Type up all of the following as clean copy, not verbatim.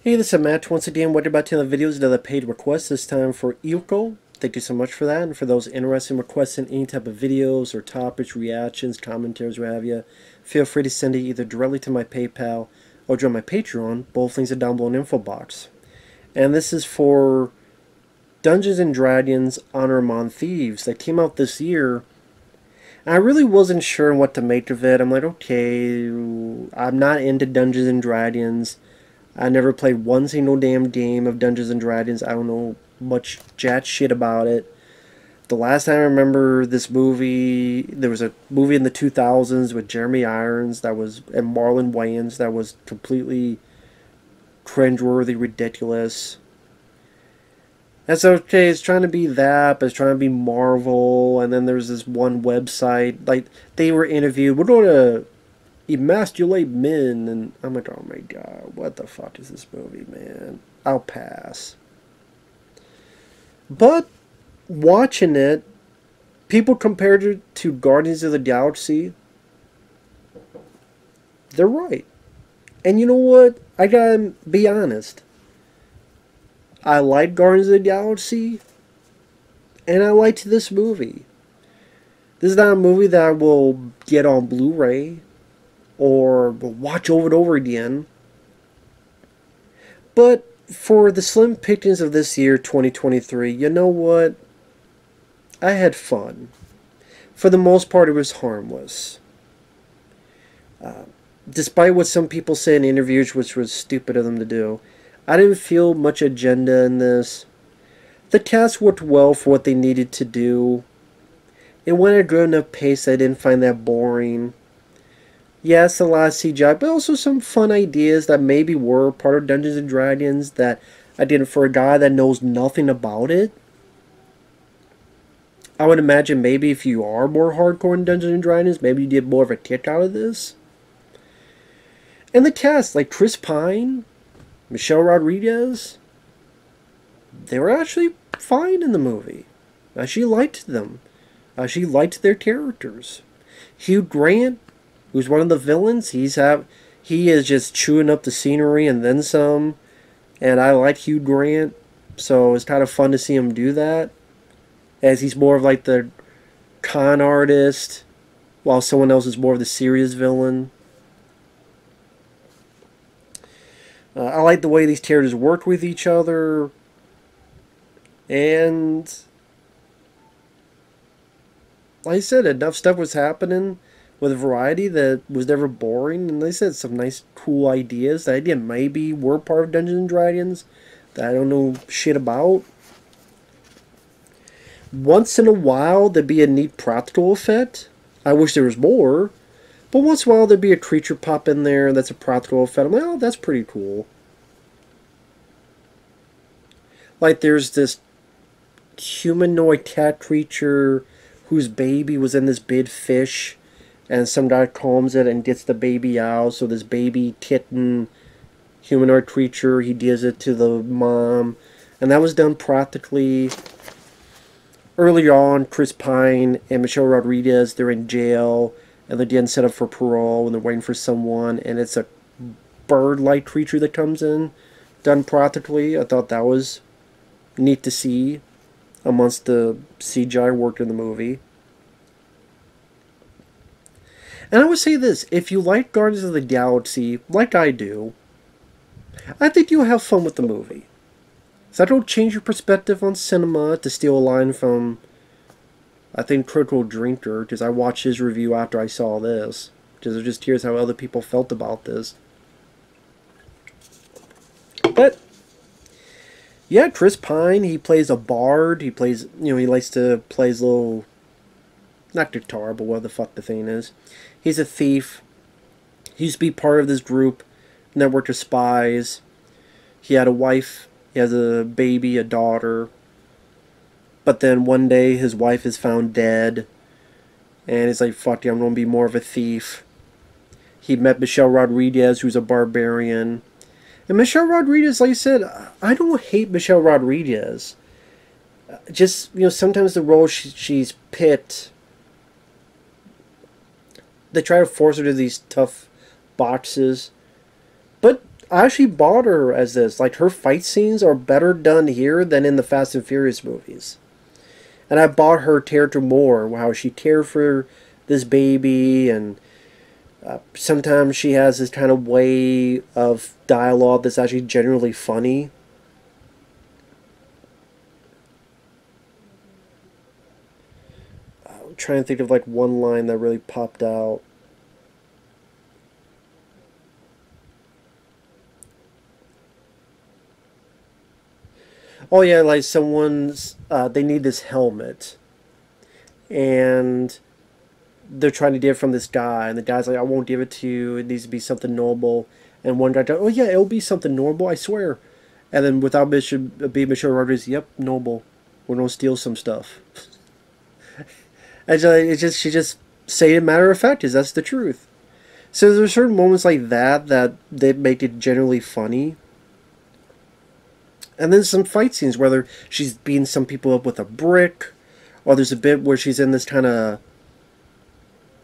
Hey, this is Matt. Once again, what about 10 videos, another paid request, this time for Eelco. Thank you so much for that. And for those interested in requesting any type of videos or topics, reactions, commentaries, what have you, feel free to send it either directly to my PayPal or join my Patreon. Both links are down below in the info box. And this is for Dungeons and Dragons Honor Among Thieves that came out this year. And I really wasn't sure what to make of it. I'm like, okay, I'm not into Dungeons and Dragons. I never played one single damn game of Dungeons and Dragons. I don't know much jack shit about it. The last time I remember this movie, there was a movie in the 2000s with Jeremy Irons and Marlon Wayans that was completely cringeworthy, ridiculous. That's okay. It's trying to be that, but it's trying to be Marvel. And then there's this one website, like they were interviewed. We're going to emasculate men, and I'm like, oh my god, what the fuck is this movie, man? I'll pass. But watching it, people compared it to Guardians of the Galaxy. They're right. And you know what? I gotta be honest. I like Guardians of the Galaxy, and I liked this movie. This is not a movie that I will get on Blu-ray or watch over and over again. But for the slim pickings of this year, 2023, you know what? I had fun. For the most part, it was harmless. Despite what some people say in interviews, which was stupid of them to do, I didn't feel much agenda in this. The cast worked well for what they needed to do. It went at a good enough pace that I didn't find that boring. Yes, a lot of CGI, but also some fun ideas that maybe were part of Dungeons and Dragons that I didn't. For a guy that knows nothing about it, I would imagine maybe if you are more hardcore in Dungeons and Dragons, maybe you get more of a kick out of this. And the cast, like Chris Pine, Michelle Rodriguez, they were actually fine in the movie. She liked them. She liked their characters. Hugh Grant, who's one of the villains, he is just chewing up the scenery and then some. And I like Hugh Grant, so it's kind of fun to see him do that, as he's more of like the con artist, while someone else is more of the serious villain. I like the way these characters worked with each other, and like I said, enough stuff was happening with a variety that was never boring. And they said some nice, cool ideas that I didn't maybe were part of Dungeons and Dragons that I don't know shit about. Once in a while, there'd be a neat practical effect. I wish there was more. But once in a while, there'd be a creature pop in there that's a practical effect. I'm like, oh, that's pretty cool. Like, there's this humanoid cat creature whose baby was in this big fish, and some guy combs it and gets the baby out. So this baby kitten humanoid creature, he gives it to the mom, and that was done practically. Early on, Chris Pine and Michelle Rodriguez, they're in jail, and they're getting set up for parole, and they're waiting for someone, and it's a bird-like creature that comes in, done practically. I thought that was neat to see amongst the CGI work in the movie. And I would say this, if you like Guardians of the Galaxy, like I do, I think you'll have fun with the movie. So I don't change your perspective on cinema, to steal a line from, I think, Critical Drinker, because I watched his review after I saw this, because I'm just curious how other people felt about this. But yeah, Chris Pine, he plays a bard. He plays, he likes to play his little, not guitar, but what the fuck the thing is. He's a thief. He used to be part of this group, network of spies. He had a wife. He has a baby, a daughter. But then one day, his wife is found dead. And he's like, fuck you, I'm going to be more of a thief. He met Michelle Rodriguez, who's a barbarian. And Michelle Rodriguez, like I said, I don't hate Michelle Rodriguez. Just, sometimes the role she's picked, they try to force her to these tough boxes. But I actually bought her as this. Like, her fight scenes are better done here than in the Fast and Furious movies. And I bought her character more, how she cared for this baby, and sometimes she has this kind of way of dialogue that's actually genuinely funny. I'm trying to think of like one line that really popped out. Oh yeah, like someone's they need this helmet, and they're trying to get it from this guy, and the guy's like, "I won't give it to you. It needs to be something normal." And one guy goes, "Oh yeah, it'll be something normal, I swear." And then without being Michelle Rodriguez, "Yep, normal. We're gonna steal some stuff." And she just say it matter of fact, is that's the truth. So there's certain moments like that that they make it generally funny. And then some fight scenes where she's beating some people up with a brick, or there's a bit where she's in this kind of,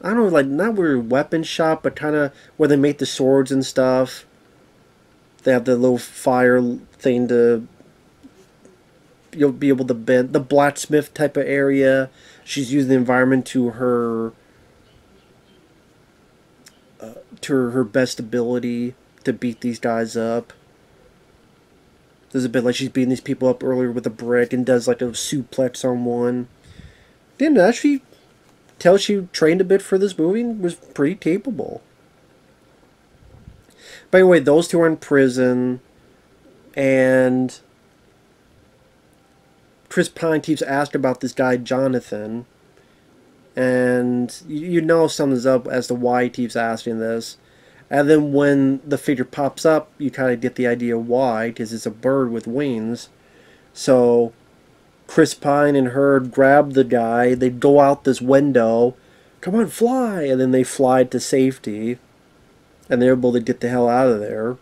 I don't know, like not really weapon shop, but kind of where they make the swords and stuff. They have the little fire thing to, you'll be able to bend, the blacksmith type of area. She's using the environment to her best ability to beat these guys up. There's a bit like she's beating these people up earlier with a brick and does like a suplex on one. Didn't actually tell she trained a bit for this movie and was pretty capable. But anyway, those two are in prison, and Chris Pine keeps asking about this guy Jonathan, and you know something's up as to why he keeps asking this. And then when the figure pops up, you kind of get the idea why, because it's a bird with wings. So Chris Pine and her grab the guy, they go out this window, "Come on, fly!" And then they fly to safety, and they're able to get the hell out of there.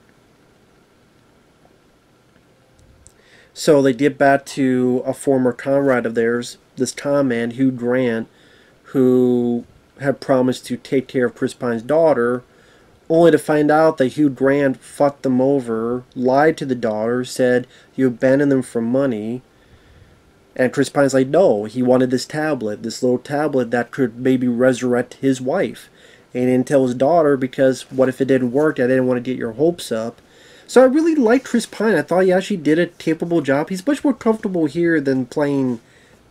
So they get back to a former comrade of theirs, this con man, Hugh Grant, who had promised to take care of Chris Pine's daughter, only to find out that Hugh Grant fucked them over, lied to the daughter, said you abandoned them for money. And Chris Pine's like, no, he wanted this tablet, this little tablet that could maybe resurrect his wife. And he didn't tell his daughter because what if it didn't work? I didn't want to get your hopes up. So I really liked Chris Pine. I thought he actually did a capable job. He's much more comfortable here than playing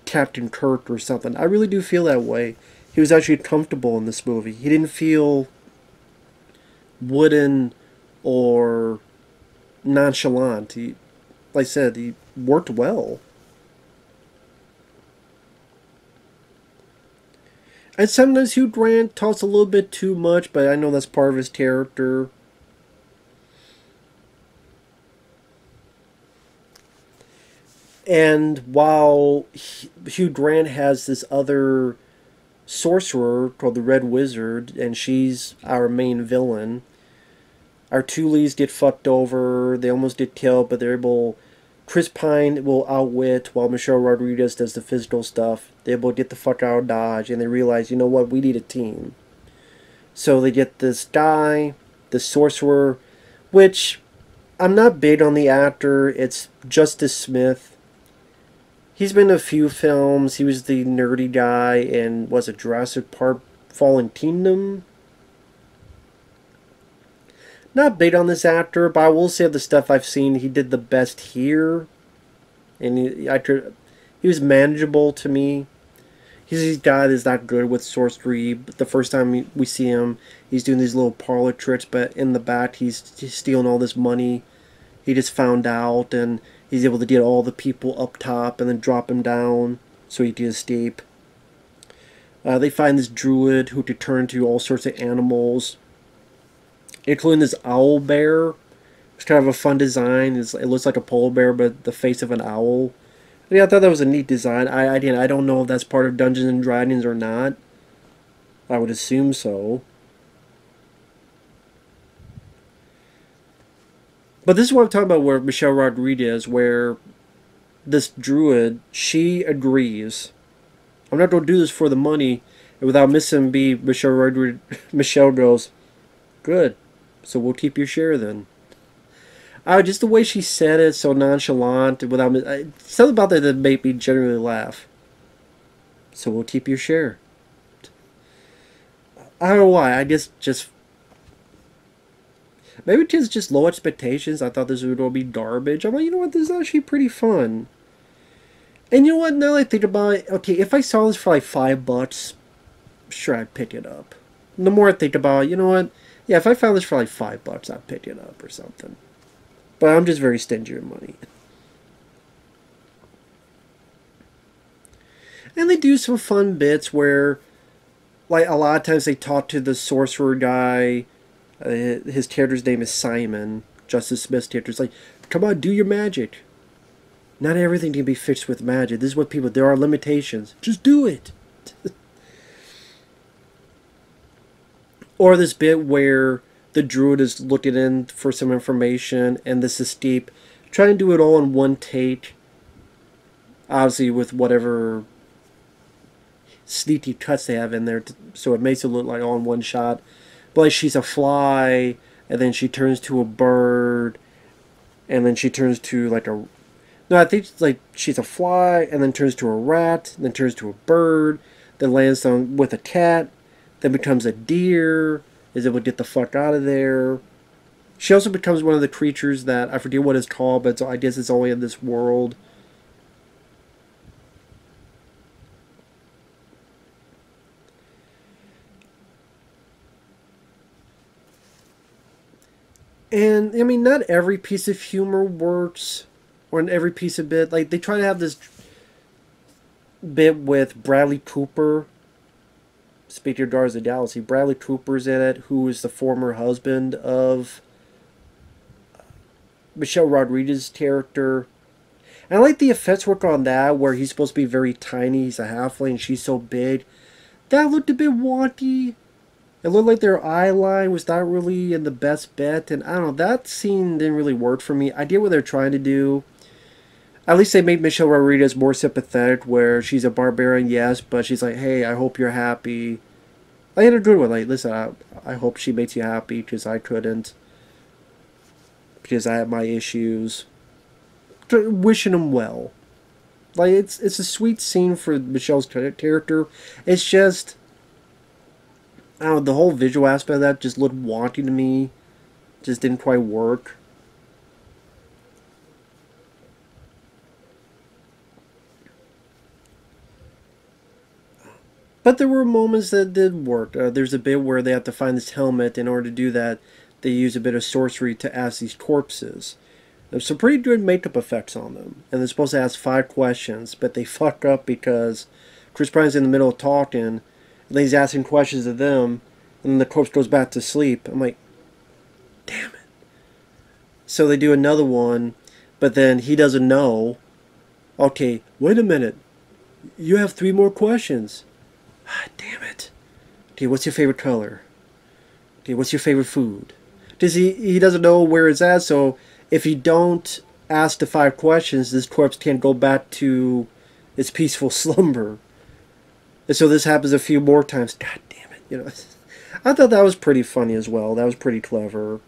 Captain Kirk or something. I really do feel that way. He was actually comfortable in this movie. He didn't feel wooden or nonchalant. Like I said, he worked well. And sometimes Hugh Grant talks a little bit too much, but I know that's part of his character. And while Hugh Grant has this other sorcerer called the Red Wizard, and she's our main villain, our two leads get fucked over. They almost get killed, but they're able. Chris Pine will outwit while Michelle Rodriguez does the physical stuff. They're able to get the fuck out of Dodge, and they realize, you know what, we need a team. So they get this guy, the sorcerer, which I'm not big on the actor. It's Justice Smith. He's been in a few films. He was the nerdy guy in, was it Jurassic Park Fallen Kingdom? Not big on this actor, but I will say the stuff I've seen, he did the best here. And he was manageable to me. He's a guy that's not good with sorcery. But the first time we see him, he's doing these little parlor tricks, but in the back, he's stealing all this money. He just found out, and he's able to get all the people up top and then drop him down so he can escape. They find this druid who could turn into all sorts of animals, including this owl bear. It's kind of a fun design. It looks like a polar bear, but the face of an owl. And yeah, I thought that was a neat design. I don't know if that's part of Dungeons and Dragons or not. I would assume so. But this is what I'm talking about, where Michelle Rodriguez, where this druid, she agrees. I'm not going to do this for the money. And without missing B, Michelle goes, good. So we'll keep your share then. Just the way she said it, so nonchalant, without something about that made me genuinely laugh. So we'll keep your share. I don't know why. I just maybe it's just low expectations. I thought this would all be garbage. I'm like, you know what? This is actually pretty fun. And you know what? Now that I think about it, okay, if I saw this for like $5, sure, I'd pick it up. The more I think about it, you know what? Yeah, if I found this for like $5, I'd pick it up or something. But I'm just very stingy with money. And they do some fun bits where, like, a lot of times they talk to the sorcerer guy. His character's name is Simon. Justice Smith's character. It's like, come on, do your magic. Not everything can be fixed with magic. This is what people... There are limitations. Just do it. Or this bit where the druid is looking in for some information, and this is steep. Try and do it all in one take. Obviously, with whatever sneaky cuts they have in there, so it makes it look like all in one shot. But like she's a fly, and then she turns to a bird, and then she turns to like a... No, I think it's like she's a fly, and then turns to a rat, then turns to a bird, then lands on with a cat, then becomes a deer, is able to get the fuck out of there. She also becomes one of the creatures that, I forget what it's called, but I guess it's only in this world. And, I mean, not every piece of humor works, or in every piece of bit. Like, they try to have this bit with Bradley Cooper. Speaking of Guardians of the Galaxy, Bradley Cooper's in it, who is the former husband of Michelle Rodriguez's character. And I like the effects work on that, where he's supposed to be very tiny. He's a halfling, and she's so big. That looked a bit wonky. It looked like their eye line was not really in the best bet. And I don't know, that scene didn't really work for me. I get what they're trying to do. At least they made Michelle Rodriguez more sympathetic, where she's a barbarian, yes, but she's like, hey, I hope you're happy. I had a good one. Like, listen, I hope she makes you happy, because I couldn't. Because I have my issues. Wishing them well. Like, it's a sweet scene for Michelle's character. It's just... I don't know, the whole visual aspect of that just looked wonky to me. Just didn't quite work. But there were moments that did work. There's a bit where they have to find this helmet. In order to do that, they use a bit of sorcery to ask these corpses. There's some pretty good makeup effects on them. And they're supposed to ask 5 questions, but they fuck up because Chris Pine's in the middle of talking, and then he's asking questions of them, and then the corpse goes back to sleep. I'm like, damn it. So they do another one, but then he doesn't know. Okay, wait a minute. You have 3 more questions. Ah, damn it. Okay, what's your favorite color? Okay, what's your favorite food? Does he doesn't know where it's at, so if you don't ask the 5 questions, this corpse can't go back to its peaceful slumber. And so this happens a few more times. God damn it. You know, I thought that was pretty funny as well. That was pretty clever.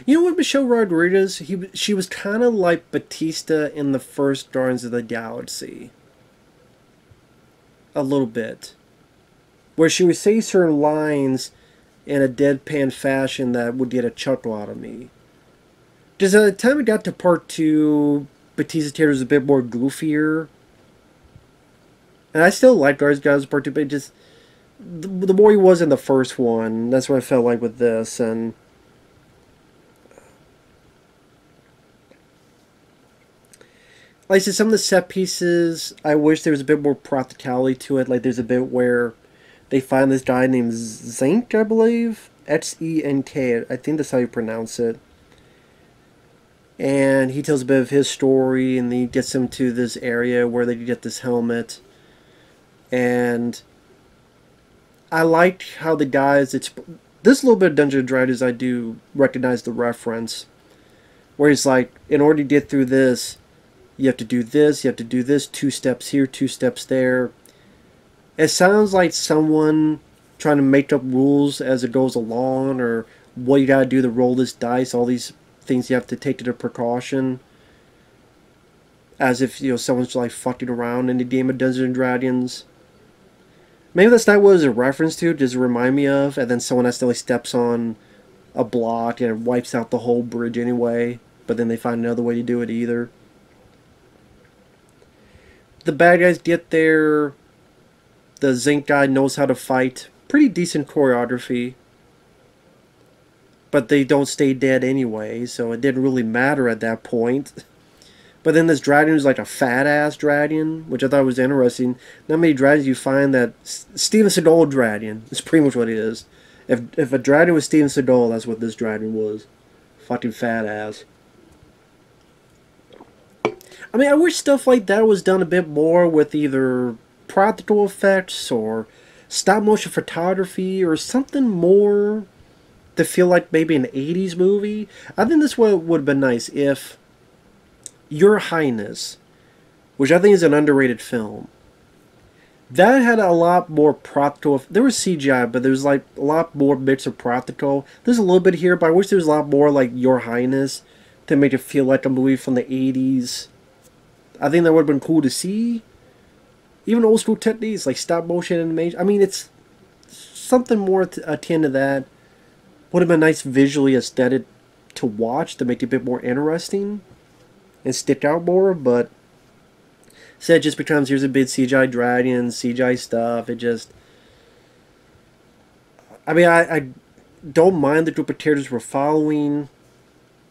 You know what, Michelle Rodriguez? She was kind of like Batista in the first Guardians of the Galaxy. A little bit. Where she would say certain lines in a deadpan fashion that would get a chuckle out of me. Because by the time it got to part 2, Batista's character was a bit more goofier. And I still like Guardians of the Galaxy part 2, but just... The more he was in the first one, that's what I felt like with this, and... Like I said, some of the set pieces, I wish there was a bit more practicality to it. Like, there's a bit where they find this guy named Xenk, I believe? X-E-N-K, I think that's how you pronounce it. And he tells a bit of his story, and then he gets them to this area where they can get this helmet. And I liked how the guys... This little bit of Dungeons & Dragons, I do recognize the reference. Where he's like, in order to get through this... You have to do this, you have to do this, 2 steps here, 2 steps there. It sounds like someone trying to make up rules as it goes along, or what you gotta do to roll this dice, all these things you have to take into precaution. As if, you know, someone's like fucking around in the game of Dungeons and Dragons. Maybe that's not what it was a reference to, just remind me of, and then someone accidentally steps on a block and it wipes out the whole bridge anyway, but then they find another way to do it either. The bad guys get there. The Zinc guy knows how to fight. Pretty decent choreography. But they don't stay dead anyway, so it didn't really matter at that point. But then this dragon is like a fat-ass dragon, which I thought was interesting. Not many dragons you find that... Steven Seagal dragon is pretty much what it is. If a dragon was Steven Seagal, that's what this dragon was. Fucking fat-ass. I mean, I wish stuff like that was done a bit more with either practical effects or stop-motion photography or something more to feel like maybe an 80s movie. I think this would have been nice if Your Highness, which I think is an underrated film, that had a lot more practical. There was CGI, but there was like a lot more bits of practical. There's a little bit here, but I wish there was a lot more like Your Highness to make it feel like a movie from the 80s. I think that would have been cool to see. Even old school techniques like stop motion animation. I mean, it's something more akin to that. Would have been nice visually aesthetic to watch to make it a bit more interesting and stick out more, but instead it just becomes, here's a big CGI dragon, CGI stuff. It just... I mean, I don't mind the group of characters we're following.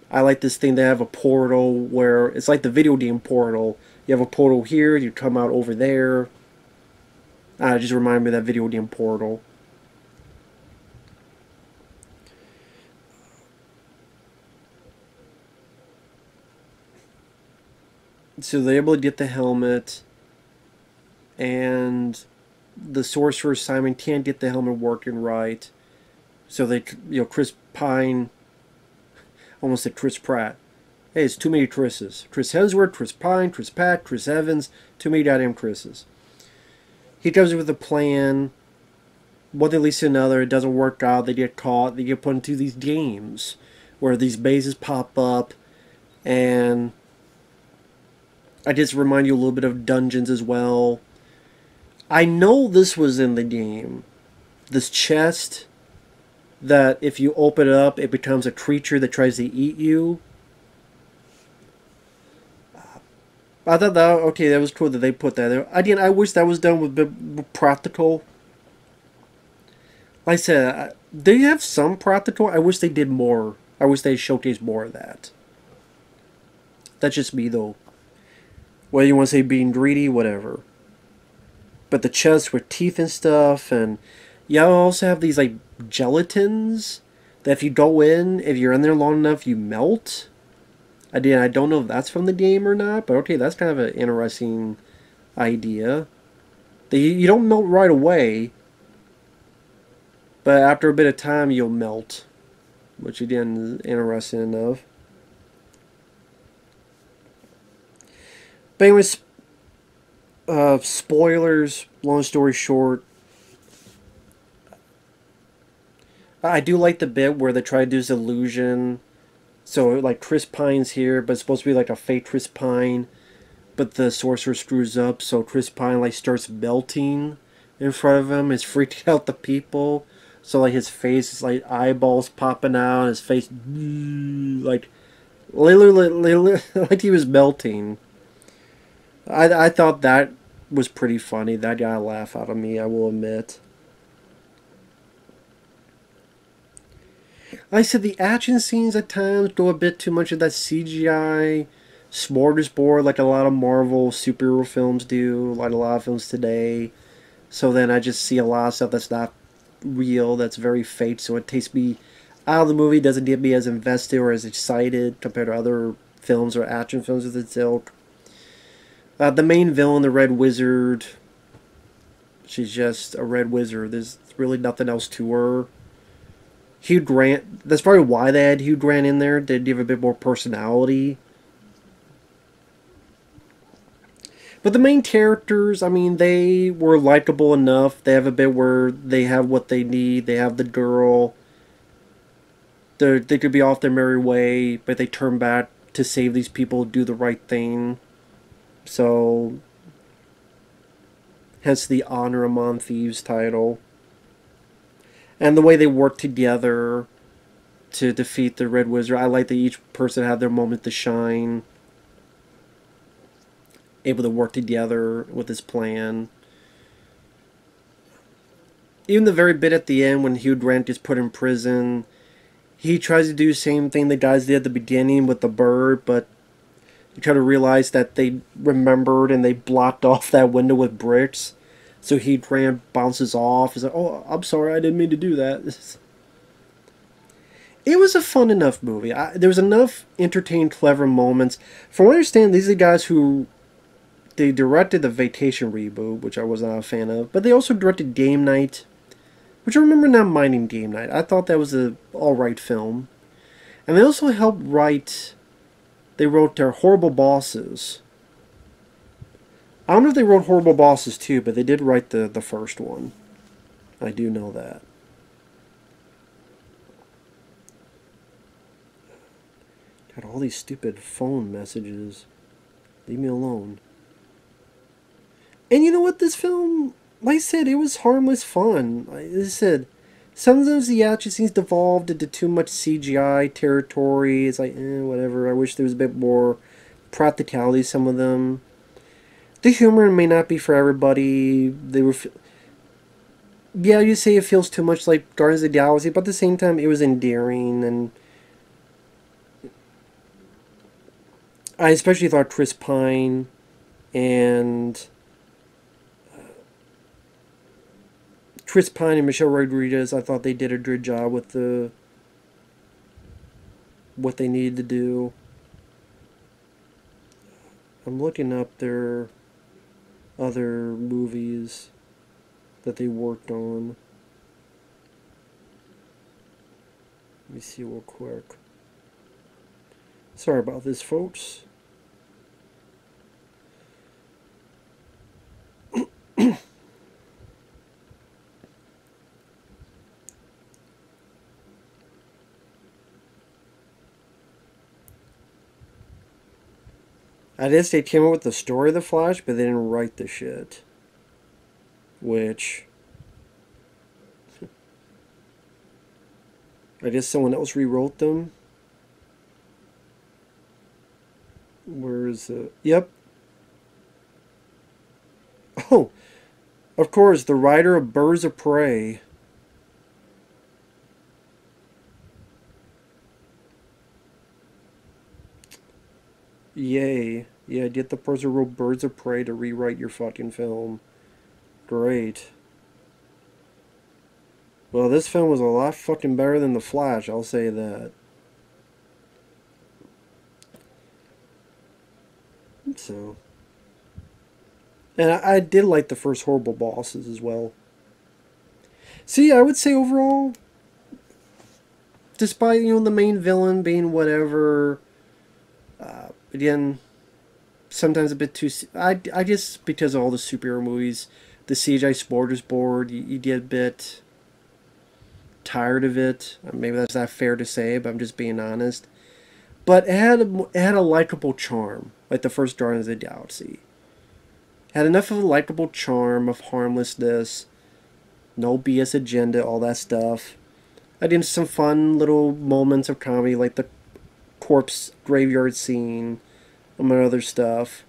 I like this thing. They have a portal where it's like the video game Portal. You have a portal here, you come out over there. It just reminded me of that video game Portal. So they're able to get the helmet, and the sorcerer Simon can't get the helmet working right. So they, you know, Chris Pine, almost said Chris Pratt. Hey, it's too many Chris's. Chris Hemsworth, Chris Pine, Chris Pratt, Chris Evans. Too many goddamn Chris's. He comes with a plan. One thing leads to another. It doesn't work out. They get caught. They get put into these games where these bases pop up. And I just remind you a little bit of Dungeons as well. I know this was in the game. This chest that if you open it up, it becomes a creature that tries to eat you. I thought that, okay, that was cool that they put that there. Again, I wish that was done with a bit more practical. Like I said, they have some practical. I wish they did more. I wish they showcased more of that. That's just me, though. Whether you want to say being greedy, whatever. But the chests with teeth and stuff, and you also have these like gelatins that if you go in, if you're in there long enough, you melt. Again, I don't know if that's from the game or not, but okay, that's kind of an interesting idea. You don't melt right away, but after a bit of time, you'll melt, which again is interesting enough. But anyways, spoilers, long story short, I do like the bit where they try to do this illusion. So, like, Chris Pine's here, but it's supposed to be like a fake Chris Pine. But the sorcerer screws up, so Chris Pine, like, starts melting in front of him. It's freaking out the people. So, like, his face is, like, eyeballs popping out. His face, like, literally like he was melting. I thought that was pretty funny. That got a laugh out of me, I will admit. Like I said, the action scenes at times go a bit too much of that CGI smorgasbord like a lot of Marvel superhero films do, like a lot of films today. So then I just see a lot of stuff that's not real, that's very fake, so it takes me out of the movie, doesn't get me as invested or as excited compared to other films or action films of its ilk. The main villain, the Red Wizard, she's just a red wizard. There's really nothing else to her. Hugh Grant, that's probably why they had Hugh Grant in there, to give a bit more personality. But the main characters, I mean, they were likable enough. They have a bit where they have what they need. They have the girl. They could be off their merry way, but they turn back to save these people, do the right thing. So, hence the Honor Among Thieves title. And the way they work together to defeat the Red Wizard. I like that each person had their moment to shine. Able to work together with this plan. Even the very bit at the end when Hugh Grant is put in prison, he tries to do the same thing the guys did at the beginning with the bird, but you try to realize that they remembered and they blocked off that window with bricks. So Hugh Grant bounces off. He's like, oh, I'm sorry, I didn't mean to do that. It was a fun enough movie. There was enough entertaining, clever moments. From what I understand, these are the guys who... They directed the Vacation reboot, which I was not a fan of. But they also directed Game Night, which I remember not minding Game Night. I thought that was an alright film. And they also helped write... They wrote their Horrible Bosses. I don't know if they wrote Horrible Bosses too, but they did write the first one. I do know that. Got all these stupid phone messages. Leave me alone. And you know what? This film, like I said, it was harmless fun. Like I said, sometimes the action scenes devolved into too much CGI territory. It's like, whatever. I wish there was a bit more practicality, some of them. The humor may not be for everybody. They were... Yeah, you say it feels too much like Guardians of the Galaxy, but at the same time, it was endearing, and... I especially thought Chris Pine and... Chris Pine and Michelle Rodriguez, I thought they did a good job with what they needed to do. I'm looking up their other movies that they worked on. Let me see real quick. Sorry about this, folks. I guess they came up with the story of the Flash, but they didn't write the shit. Which... I guess someone else rewrote them. Where is it? Yep. Oh! Of course, the writer of Birds of Prey. Yay. Yeah, get the person who wrote Birds of Prey to rewrite your fucking film. Great. Well, this film was a lot fucking better than The Flash, I'll say that. So. And I did like the first Horrible Bosses as well. See, I would say overall, despite, you know, the main villain being whatever, again, sometimes a bit too... I just, because of all the superhero movies, the CGI smorgasbord, you get a bit tired of it. Maybe that's not fair to say, but I'm just being honest. But it had a likable charm, like the first Guardians of the Galaxy. Had enough of a likable charm of harmlessness, no BS agenda, all that stuff. I did some fun little moments of comedy, like the corpse graveyard scene, among other stuff.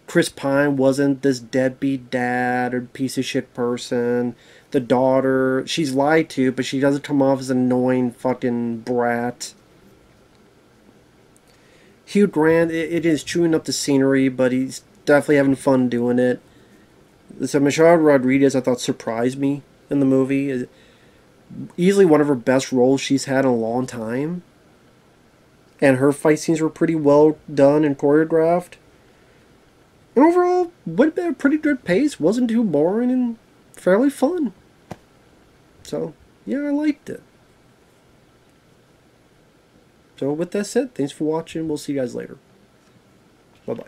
Chris Pine wasn't this deadbeat dad or piece of shit person. The daughter, she's lied to, but she doesn't come off as an annoying fucking brat. Hugh Grant, it is chewing up the scenery, but he's definitely having fun doing it. So Michelle Rodriguez, I thought, surprised me in the movie. Easily one of her best roles she's had in a long time. And her fight scenes were pretty well done and choreographed. And overall, went at a pretty good pace. Wasn't too boring and fairly fun. So, yeah, I liked it. So with that said, thanks for watching. We'll see you guys later. Bye-bye.